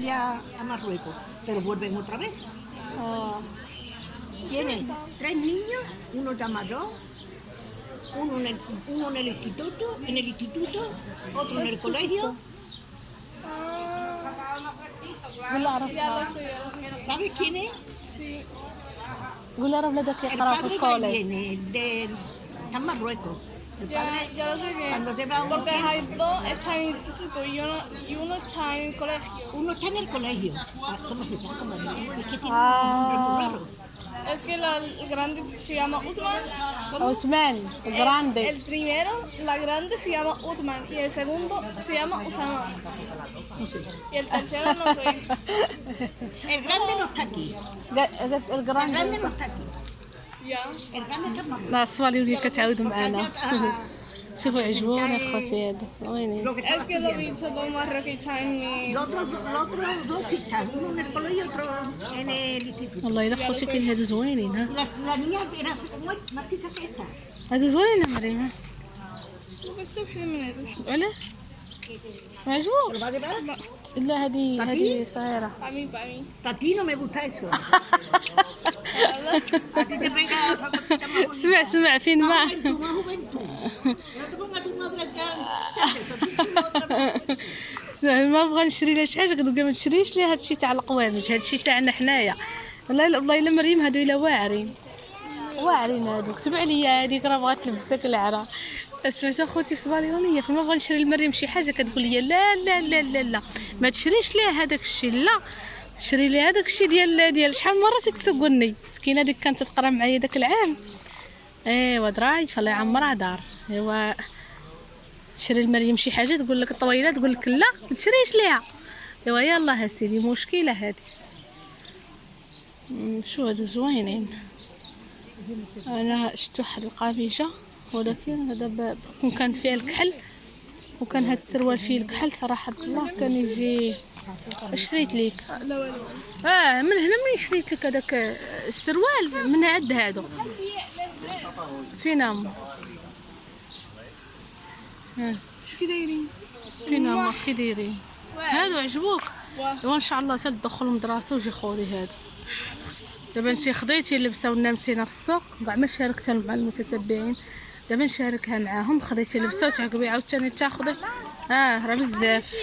a Marruecos, pero vuelven otra vez. Tienen 3 niños, uno ya mayor, uno en el instituto, otro en el colegio. ¿Sabes quién es? Sí. قولي راه ولادك El يقراو في padre que الكوليج. viene de Marruecos. El padre, Ya lo sé que. cuando lleva uno, Porque hay dos están en el instituto y uno está en el colegio. uno está en el colegio. ¿Cómo se llama? Es que tiene un nombre muy raro. Es que el grande se llama Uthman. عثمان grande. El primero, la grande, se llama Uthman. Y el segundo se llama Usama. Y el tercero no sé. El grande no está aquí. El الجراند grande no está aquí. Ya. El grande está en Marruecos. لا الصوالي وليت كتعاود معنا. شوفوا عجبوني خوتي هادو وينين. Lo que Es estaba que los estudiando. bichos dos marroquíes están en mi. Los otros dos que están, uno en el colegio y otro en el instituto. والله الا خوتي كاين هادو زوينين ها. La niña era más chica que esta. هادو زوينين مريم. بكتب حدا من هذا. علاش؟ ما عجبوكش؟ لا هذه صغيرة. Para mí. A ti no me gusta eso. A ti te pega otra cosita más bonita. سمع فين ما. Juventud, más juventud. No te pongas tu madre acá. Otra. ما بغا نشري لها شي حاجه كنقول ما تشريش ليها هادشي تاع القوامج، هادشي تاعنا حنايا. والله الا مريم هادو الا واعرين هادوك. تبع ليا هذيك راه بغات تلبسك العرا. سمعت اخوتي صباليونيه فما بغا نشري لمريم شي حاجه كتقول لي لا لا لا لا لا ما تشريش ليها هذاك الشيء، لا شري لي هذاك الشيء ديال شحال مره تتسولني مسكينه ديك كانت تقرا معايا داك العام. ايوا ضرايف الله يعمرها دار. ايوا شري لمريم شي حاجه تقول لك طويله تقول لك لا ما تشريش ليها. ايوا يلا سيدي مشكله هذه. شو هادو زوينين. انا شفت واحد القميجه ولكن هذا كون كان فيه الكحل وكان هاد السروال فيه الكحل صراحه الله كان يجي. شريت ليك من هنا من شريت لك هذاك السروال من عند هادو فين هما شو دايرين؟ فين هما كي دايرين هادو عجبوك وان شاء الله تدخل المدرسه وجي خودي هادو. دابا انتي خديتي اللبسه ونمسينا في السوق كاع ما شاركتها مع المتتبعين. دابا نشاركها معاهم. خديتي اللبسه وتعقبي عاوتاني تاخدي راه بزاف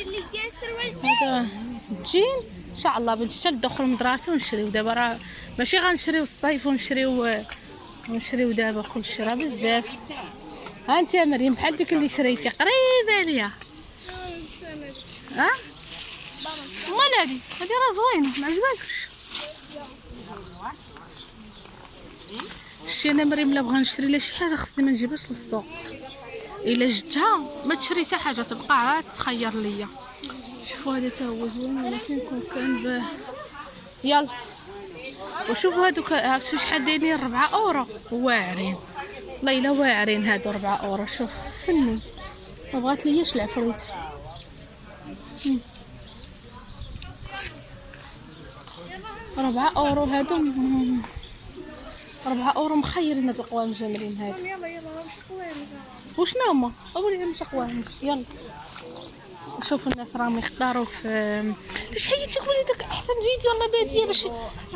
هذا الجين ان شاء الله بنتي تدخل المدرسه ونشريو. دابا راه ماشي غنشريو الصيف ونشريو دابا كلشي راه بزاف. ها انت يا مريم بحال ديك اللي شريتي قريبه ليا. مال هادي راه زوينه ما عجباتكش. شتي انا مريم لا بغا نشري لها شي حاجه خصني ما نجيبهاش للسوق. الا جبتها ما تشري حتى حاجه تبقى عاد تخير ليا. شوفوا هذا تا هو زوين ولكن كان باه. يلا وشوفوا هادوك عرفتوا شحال دايرين 4 اورو واعرين. والله الا واعرين هادو 4 اورو. شوف فني ما بغات لياش العفريت. 4 اورو هادو 4 اورو مخيرين هاد القوام جامرين هادو. يلا نمشي قوامج. وشنو هما اولي نمشي قوامج. يلا شوفوا الناس راهم يختاروا في اش حياتي قولي داك احسن فيديو الله باديه باش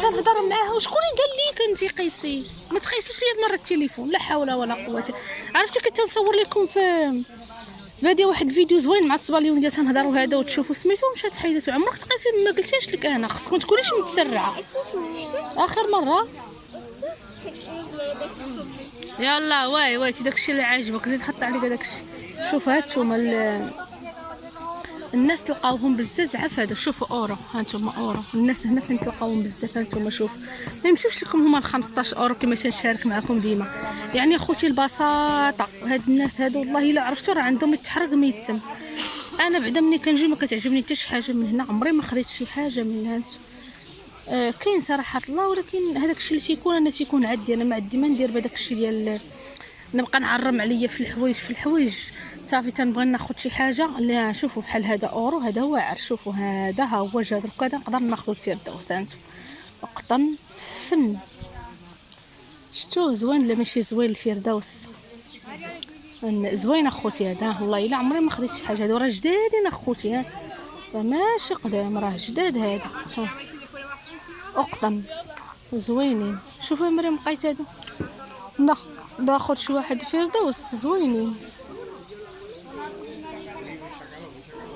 تنهضر معاها. وشكون اللي قال لك انت قيسي ما تقيسيش ليا مره التليفون لا حول ولا قوه. عرفتي كنت نصور لكم في باديه واحد الفيديو زوين مع الصباليون ديال تنهضروا هذا وتشوفوا سميتو مشات حيدته. عمرك تقيسي ما قلتيش لك انا خصك ما تكونيش متسرعه. اخر مره يلا واي داكشي اللي عاجبك زيد حط عليك داكشي. شوف هانتوما الناس تلقاوهم بزاف في هذا. شوفوا اورو هانتوما اورو الناس هنا فين تلقاوهم بزاف. هانتوما شوف ما يمشيوش لكم هما ال 15 اورو كما تنشارك معكم ديما. يعني اخوتي البساطه هاد الناس هادو والله الا عرفتوا راه عندهم يتحرق ما يتم. انا بعدا ملي كنجي ما كتعجبني حتى شي حاجه من هنا. عمري ما خديت شي حاجه من هانت. كاين صراحه الله ولكن هذاك الشيء اللي تيكون انا تيكون عندي. انا ما عندي ما ندير بهذاك الشيء ديال نبقى نعرم عليا في الحوايج صافي. تنبغي ناخذ شي حاجه اللي شوفوا بحال هذا اورو هذا واعر. شوفوا هذا ها هو جا درك هذا نقدر ناخذ الفردوس هانتو قطن فن. شتوه زوين ولا ماشي زوين الفردوس زوين اخوتي هذا. والله الا عمري ما خديت شي حاجه. هادو راه جدادين اخوتي راه ماشي قدام، راه جداد هذا. اقطن زوينين. شوفوا مريم لقيت هادو، ناخذ شي واحد فردوس زوينين.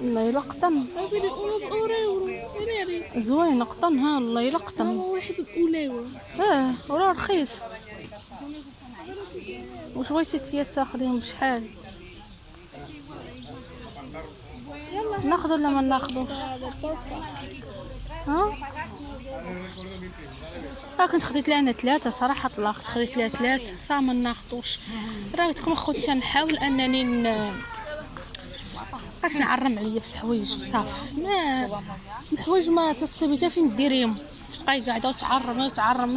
الله يلا قطن زوين قطن. ها الله يلا قطن. واحد بأولاوة. وراه رخيص. واش بغيتي تيا تاخذيهم بشحال؟ ناخذ ولا ما ناخذوش؟ كنت خديت لها انا 3 صراحه، طلقت خديت لها 3 صح ما ناخذوش. راه قلت لكم اخوتي تنحاول انني باش نعرم عليا في الحوايج صافي. ما الحوايج ما تتصيبي حتى فين ديريهم، تبقاي قاعده وتعرمي.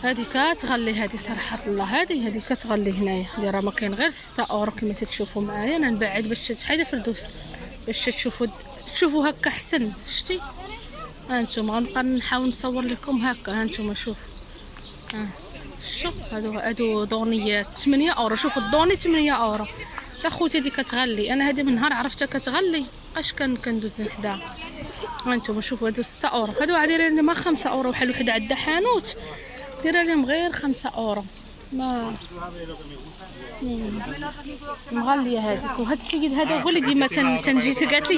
هذه كتغلي، هذه صراحه الله هذه كتغلي هنايا. اللي راه ما كاين غير 6 اورو كما تشوفوا معايا. انا نبعد باش حيده فردوس باش تشوفوا هكا حسن. شتي هانتوما غنبقى نحاول نصور لكم هكا. هانتوما شوف شوف هادو دونيات 8 اورو. شوفوا الدوني 8 اورو يا خوتي. هذه كتغلي. انا هذه من نهار عرفتها كتغلي اش كندوز نحداها. هانتوما شوفوا هادو 6 اورو. هادو عاديين ما 5 اورو. بحال وحده عندها حانوت دايره لهم غير 5 اورو. ما مغليه هذيك. وهذا السيد هذا هو اللي ديما تنجي قالت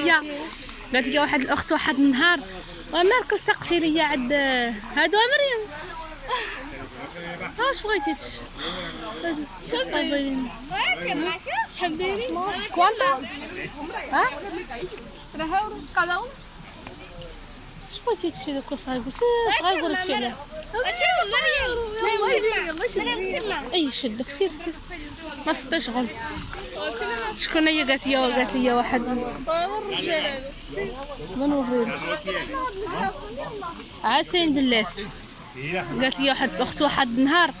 لي واحد الاخت واحد النهار مالك سقسي ليا عند هادو مريم واش بغيتي شحال دايرين؟ كوانتا اش بغيتي تشري دوك صغير هادشي علاه اي شدك سير ما تشغل. شكون هي قالت لي واحد من وريلو عاسين باللاس. قالت لي واحد اخت واحد النهار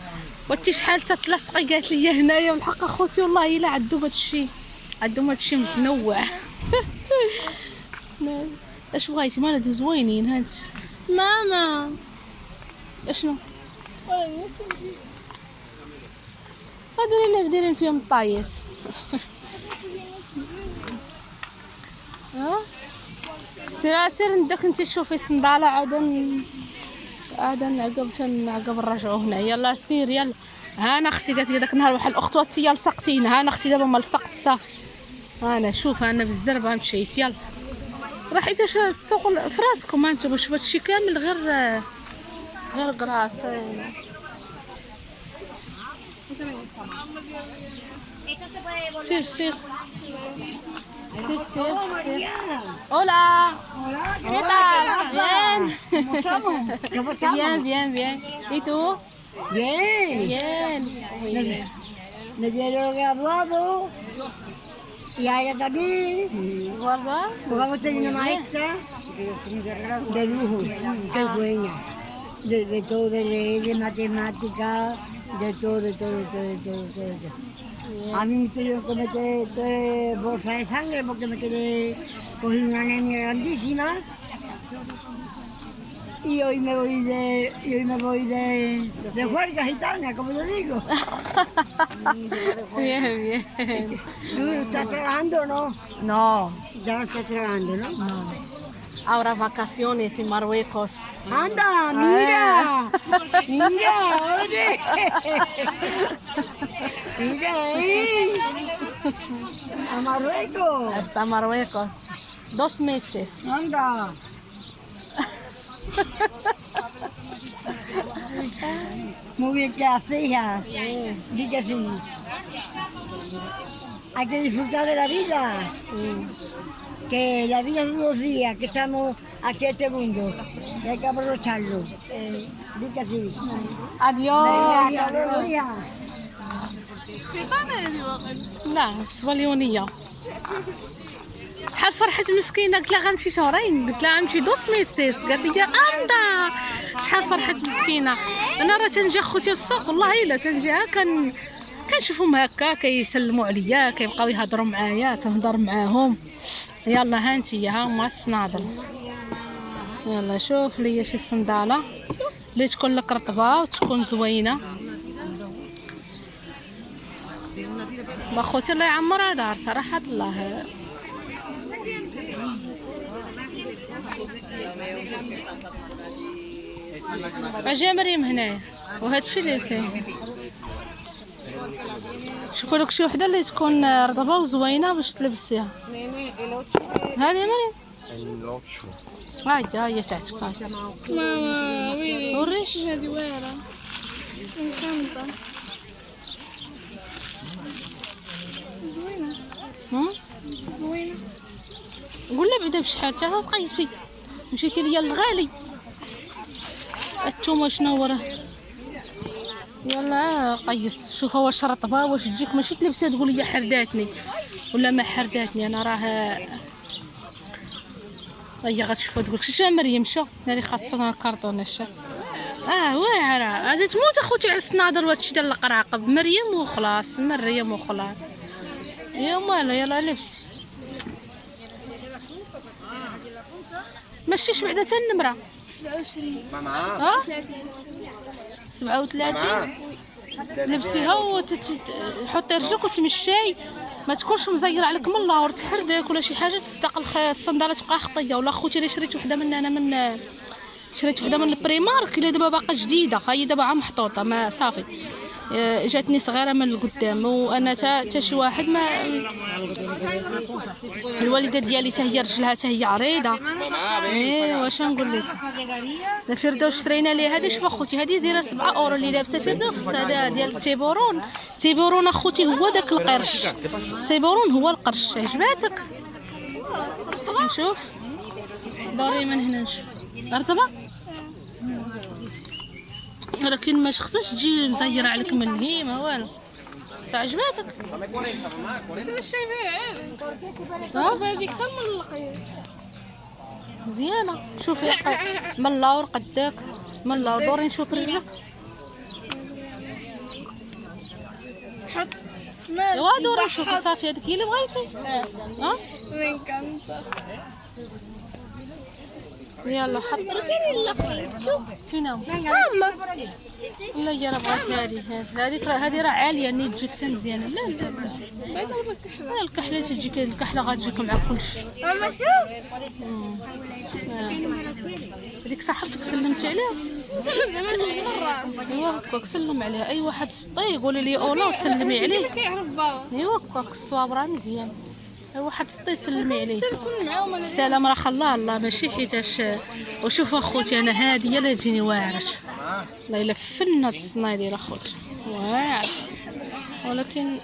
وانت شحال تتلصقي قالت لي هنايا. والحق اخوتي والله الا عندهم هادشي متنوع. اش بغيتي؟ مالو زوينين هانت ماما. اشنو هادو اللي دايرين فيهم الطايات؟ سير ندك انت تشوفي صنداله عاد نعقب نرجعو هنا. يلا سير يلا. انا اختي قالت لي داك النهار واحد الاخت واتي لصقتينا. انا اختي دابا ما لصقت صافي. انا شوف انا بالزربه مشيت. يلا راه حيت السوق في راسكم انتم. شوف هادشي كامل غير قراص. سير hola ¿qué tal? bien ¿y tú? bien Me dieron graduado y a ella también. ¿Guarda? Pues vamos a tener una maestra de lujo, que es dueña de todo, de leyes, de matemáticas, de todo. A mí me tuvieron que meter 3 bolsas de sangre porque me cogí una anemia grandísima. Y hoy me voy de juerga gitana, como yo digo. Bien. ¿Tú estás trabajando o no? No. Ya no estás trabajando, ¿no? Ahora vacaciones en Marruecos. ¡Anda, mira! ¡Mira, oye! ¡Mira ahí! ¡A Marruecos! Hasta Marruecos. 2 meses. ¡Anda! Muy bien, ¿qué haces, hija? Di que sí. Hay que disfrutar de la vida. Que la vida es 2 días, que estamos aquí en este mundo. Y hay que aprovecharlo. Di que sí. Adiós. Venga, hasta luego, hija. لا سواليونية. شحال فرحت مسكينه. قلت لها غنمشي شهرين. قلت لها غنمشي 2 ميسيس. قالت لي اندا شحال فرحت مسكينه. انا راه تنجي خوتي السوق والله الا تنجيها كنشوفهم هكا كيسلموا عليا كيبقاو يهضروا معايا تنهضر معاهم. يلا هانتي ها هما الصنادل. يلا شوف ليا شي صنداله اللي تكون لك رطبه وتكون زوينه. ما خوتي الله يعمرها دار صراحة الله. اجا مريم هنايا وهذا الشيء اللي كاين. شوفوا لك شي وحده اللي تكون رطبه وزوينه باش تلبسيها. هذه مريم هاي تاعتك ماما ويلي وريش هذه واعرة مكنطة زوينة زوينة. قول لها بعدا بشحال تا تقيسي مشيتي ليا الغالي. الثومه شنو هو راه يلا قيس شوف واش رطبه واش تجيك ماشي تلبسها تقول لي حرداتني ولا ما حرداتني. انا راه هي غتشوفها تقول شي مريم شا اللي خاصنا الكرتون شا واعره غادي تموت اخوتي على الصنادر وهادشي ديال القراقب. مريم وخلاص مريم وخلاص يا مالا يلا لبسي ماشيش بعدا حتى النمره 27 37 لبسيها وحطي رجلك وتمشي ما تكونش مزيره عليك من اللور تحردك ولا شي حاجه تصدق الصنداله تبقى خطيه. ولا خوتي اللي شريت وحده من انا شريت وحده من البريمارك اللي دابا باقا جديده هي دابا عا محطوطه ما صافي جاتني صغيره من القدام. وانا تا شي واحد ما الوالده ديالي حتى هي رجلها حتى هي عريضه. واش نقول لك الفردوس شرينا ليها هذه. شوف اخوتي هذه دايره 7 اورو اللي لابسه فردوس. هذا ديال تيبورون اخوتي هو داك القرش. تيبورون هو القرش. عجباتك؟ نشوف دوري من هنا نشوف رطبه ولكن ما خصهاش تجي مزيره عليك من هي ما والو. عجباتك؟ مش شايفاها هذيك اكثر من القياس مزيانه. شوفي من اللور قداك من اللور دوري نشوف رجلك. حط ايوا دوري نشوف صافي هذيك هي اللي بغيتي. وين كنت يلا حط شوف فين هو لا هي راه بغات هذه راه عاليه ني تجيك حتى مزيانه. لا انت الكحله تجيك الكحله غتجيك مع كلشي. ماما شوف هذيك صاحبتك سلمتي عليها؟ انا جوج مرات. ايوا هكاك سلم عليها. اي واحد سطي قولي لي اولا وسلمي عليه. كيعرف بابا. ايوا هكاك الصواب راه مزيان. اي واحد سطي سلمي عليه. تكون معاهم انا السلام راه خلاه الله ماشي حيتاش. وشوف اخوتي انا هذه هي اللي تجيني واعره. الله الا فنت الصناي ديال اخوتي واعر. ولكن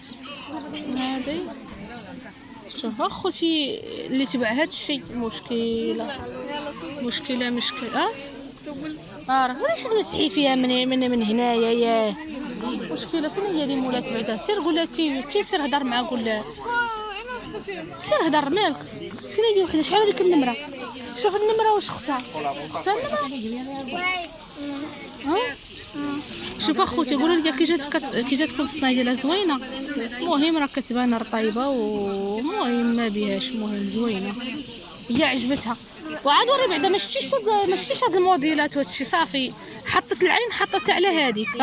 هذه شوف اخوتي اللي تبع هذا الشيء مشكله سول راه ولاش تمسحي فيها من هنايا ياه مشكله. فين هي اللي مولات بعدا؟ سير قول لها تي سير هضر معها قول لها سير هضر مالك. فين هي وحده شحال هذيك النمره؟ شوف النمره واش اختها النمره. شوف اخوتي قولوا لي كي جاتكم الصنايه ديالها زوينه. المهم راه كتبان رطيبه ومهم ما بيهاش مهم زوينه هي عجبتها. وعاد وري بعدا ما شتيش هاد الموديلات وهادشي صافي حطت العين حطت على هذيك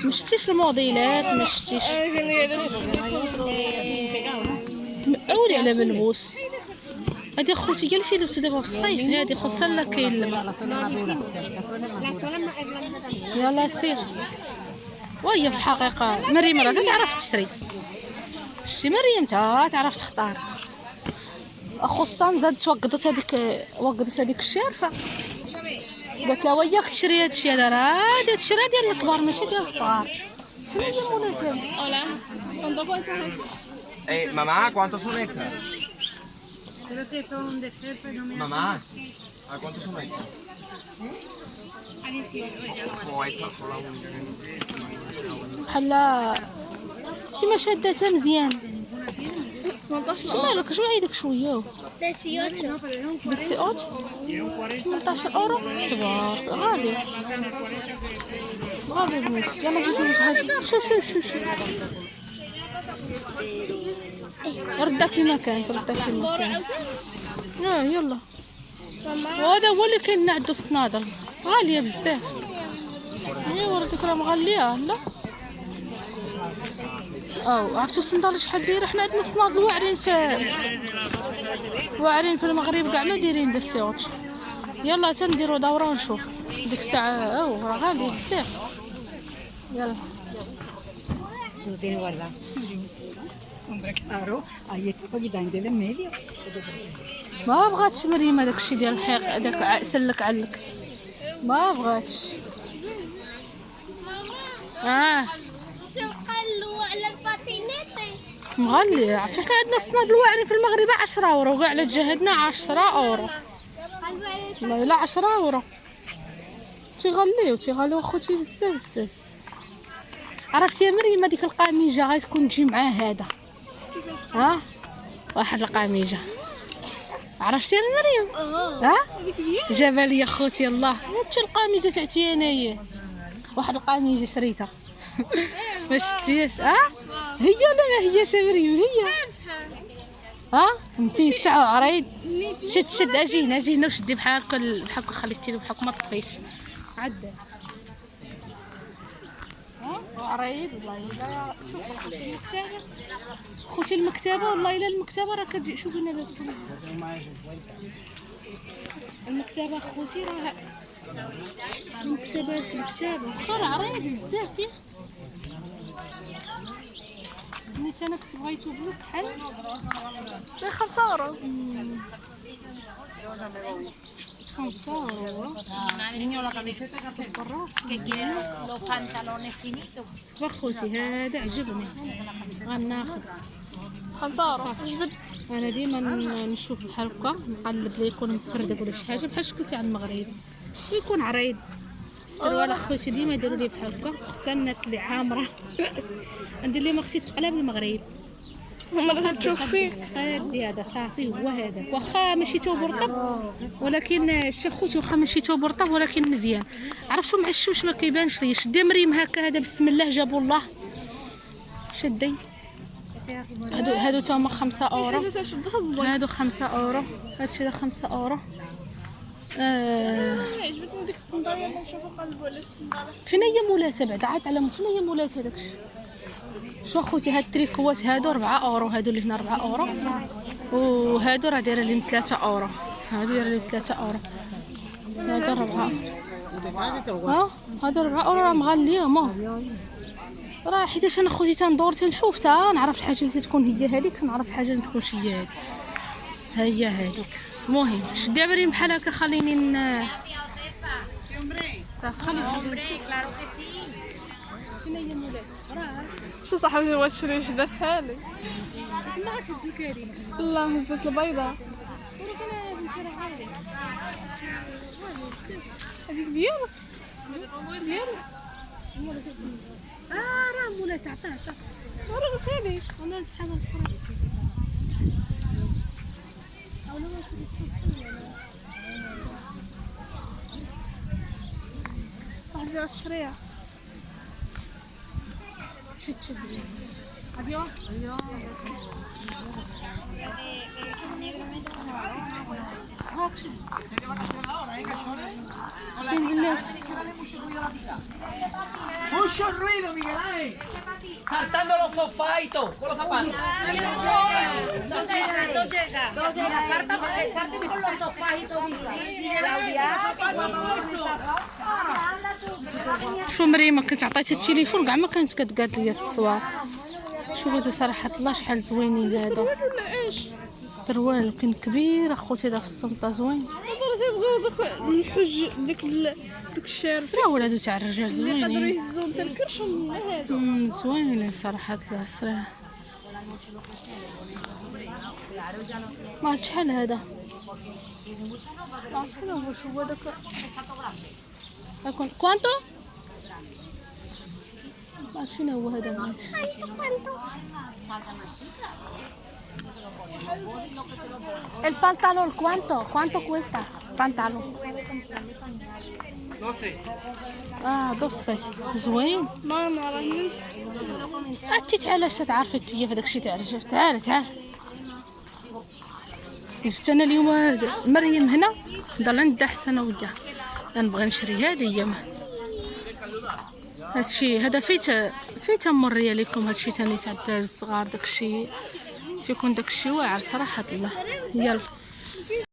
ما شتيش الموديلات ما شتيش. اولي على ملبوس هادي اخوتي هي اللي تيلبسو دابا في الصيف. هادي خصها لا كاين الماء. يلا سير. وهي في الحقيقه مريم راه تعرف تشري شتي مريم تعرف تختار. خصوصا زادت وقدت هذيك الشارفه قالت لها وياك تشري هادشي هذا راه هادشي راه ديال الكبار ماشي ديال الصغار. شنو هي مولات هذا؟ hola cuánto cuesta Mamá, ¿cuántos son extras? Creo que son de fe, pero me Mamá, ¿a cuántos son extras? a 18. Como extras por la única. بحال انت ما شادتها مزيان. 18 شنو مالك شنو عيدك شويه 18 بس اوت 18 اورو تبارك غالي غالي بنت. يلا نجوز حاجه شو ردها كيما كانت ردها كيما كانت. يلا وهذا هو اللي كاين عندو الصنادل غاليه بزاف. ايوا ردك راه مغليه لا عرفتوا الصندال شحال داير؟ حنا عندنا الصنادل واعرين في المغرب كاع ما دايرين دا السيوط. يلا تنديروا دوره ونشوف ديك الساعه. راه غالي بزاف. يلا Lo tiene guardado. Hombre, claro, ahí está poquitamente en medio. ما بغاتش مريم هذاك الشيء ديال الحيق هذاك سلك علك ما بغاتش. قالوا على الباتينيتي مغلي. عرفتي حنا عندنا الصنادل واعرين في المغرب 10 اورو كاع على جهتنا 10 اورو. لا 10 اورو تيغليو خوتي بزاف. عرفتي يا مريم هذيك القميجه غتكون تجي مع هذا واحد القميجه. عرفتي يا مريم؟ جابها لي خوتي الله. هادشي القميجه تاعتي انايا واحد القميجه شريتها ما شتيش. هي ولا ما هياش يا مريم؟ هي انتي الساعه عريض شد اجي هنا وشدي بحال خليتي بحال ما طفيش عدل عريض. والله الا شوف خوتي المكتبه والله الا المكتبه راه كتجي. شوفي هنا المكتبه خوتي راه المكتبه واخا عريض بزاف فيه. نيت انا كنت بغيتو بلوك بحال 5 اورو. 5 اورو. خوتي هذا عجبني غناخذ 5 اورو عجبت. انا ديما نشوف بحال هكا نقلب لي يكون مفردك ولا شي حاجه بحال شكل تاع المغرب ويكون عريض. السروال اخوتي ديما يديروا لي بحال هكا خصها الناس اللي عامره. ندير لهم اختي تقلب المغرب هما اللي تشوف فيه قادي هذا صافي هو هذاك واخا ماشي توب رطب ولكن خوتي واخا ماشي توب رطب ولكن مزيان. عرفتو مع الشمس ما كيبانش ليا. شدي مريم هكا هذا بسم الله جابوا الله شدي. هادو تاهما 5 اورو. هادو 5 اورو. هادشي 5 اورو. عجبتني ديك الصنداليه اللي نشوفو قلبوا على الصندالة. فين هي مولاتها بعدا عاد على فين هي مولاتها داكشي. شو خوتي هاد التريكوات هادو 4 اورو. هادو اللي هنا 4 اورو وهادو راه دايره لهم 3 اورو. هادو دايره لهم 3 اورو. هادو 4 هادو 4 اورو راه مغاليه راه حيتاش انا خوتي تندور تنشوف نعرف الحاجه اللي تكون هي هذيك تنعرف الحاجه اللي تكونش هي هذيك. هذيك المهم شدي مريم بحال هكا خليني صافي خليني فين هي مولاتها راه شو صاحبتي بغات تشري وحده بحالي. ما غتهز لك هذه لا هزت البيضاء ولكن بنتي راه غاليه هذيك ديالك راه مولاتها عطاها راه بحالي انا نسحبها الاخرى صاحبتي غات تشريها. شد فين الناس Mucho ruido, Miguel Ángel. Saltando los sofás y todo, con los zapatos. No llega. Salten con los sofás y todo. Miguel Ángel, con los zapatos. شو مريم كنت عطيتها التليفون كاع ما كانت كتقاد ليا التصوير. شوف هادو صراحه الله شحال زوينين هادو. ولا ايش السروال كان كبير اخوتي هذا في السمطه زوين. هضر تيبغيو داك الحج داك الشارع السراول هادو تاع الرجال اللي يقدروا زوينين. يهزوا حتى الكرشهم هادو. زوينين صراحه هاد السراول. ما عرفت شحال هذا. شو هو داك كوانتو ما عرفت شنو هو هذا. ما عرفتش. El pantalón cuánto cuesta pantalón 12 زوين. ماما راه نمس انتي تعال تعرفي انتي في داكشي تاع الرجال. تعال جيت انا اليوم مريم هنا ضل عندها حسن وجه نبغي نشري هذه هي هادشي هذا في تمريه لكم هادشي تاني تاع الدراري الصغار، داكشي تيكون داكشي واعر صراحه الله. يلا